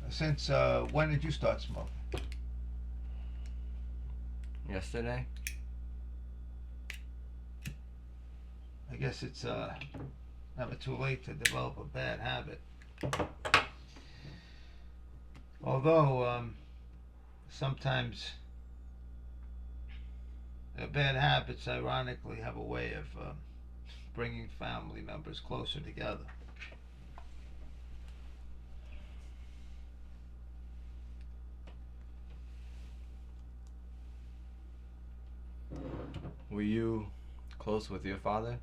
Since when did you start smoking? Yesterday. I guess it's never too late to develop a bad habit. Although sometimes bad habits, ironically, have a way of bringing family members closer together. Were you close with your father?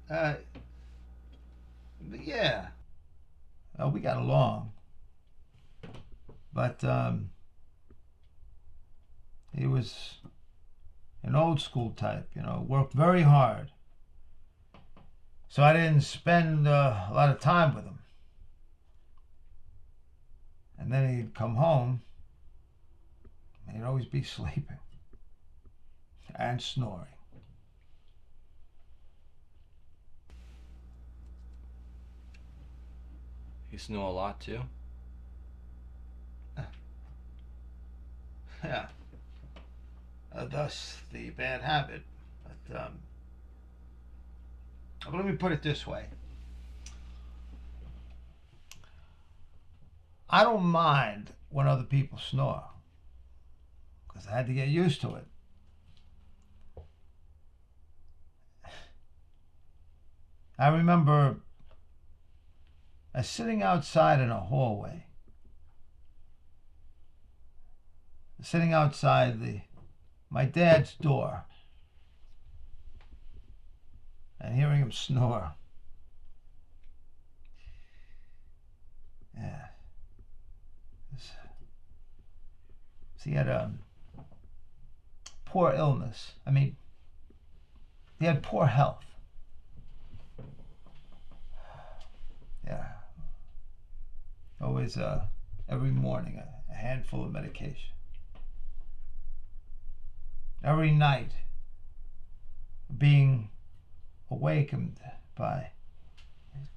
Uh, yeah, we got along, but he was an old school type, worked very hard. So I didn't spend a lot of time with him. And then he'd come home, and he'd always be sleeping and snoring. He snore a lot too? Yeah. Thus the bad habit. But let me put it this way. I don't mind when other people snore because I had to get used to it. I remember sitting outside in a hallway, sitting outside my dad's door and hearing him snore. Yeah. He had a poor illness. I mean, he had poor health. Yeah. Always, every morning, a handful of medication. Every night, being awakened by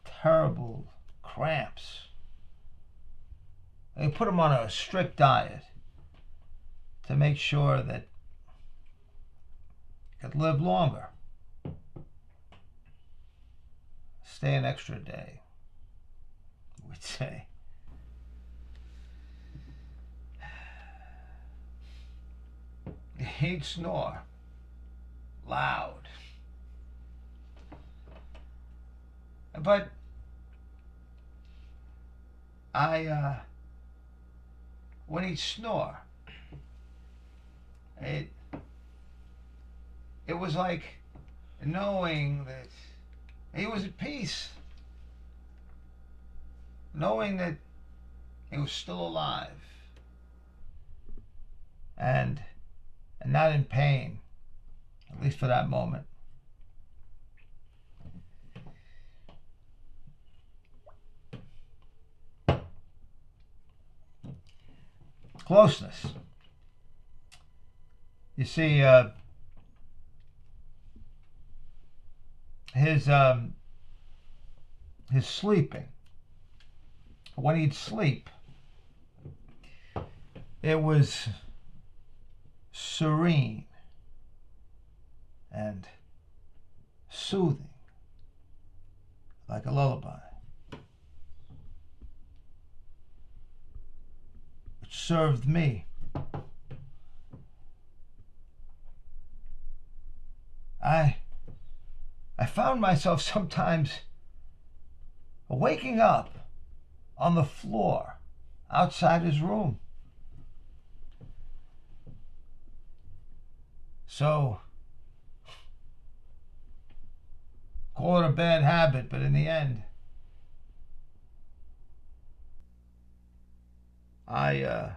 terrible cramps. They put him on a strict diet to make sure that he could live longer. Stay an extra day, we'd say. He'd snore loud. But when he'd snore, it was like knowing that he was at peace, knowing that he was still alive and not in pain, at least for that moment. Closeness. You see, his sleeping. When he'd sleep, it was serene and soothing, like a lullaby, which served me. I found myself sometimes waking up on the floor outside his room. So, call it a bad habit, but in the end, I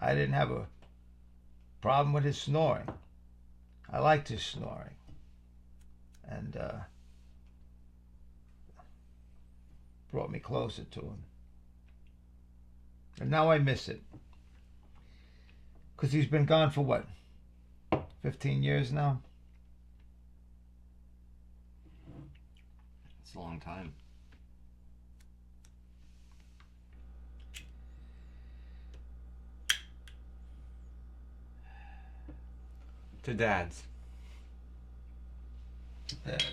didn't have a problem with his snoring. I liked his snoring. And brought me closer to him. And now I miss it. Because he's been gone for what? 15 years now? It's a long time. To dads. Dads.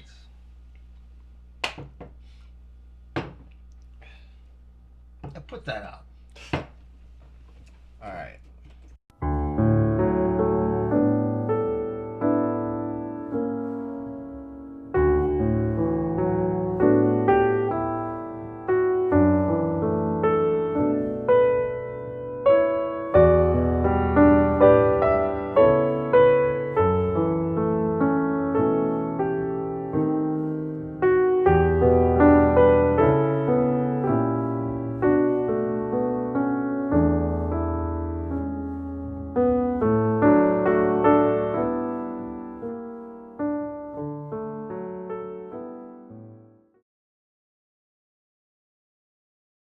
Put that out. All right.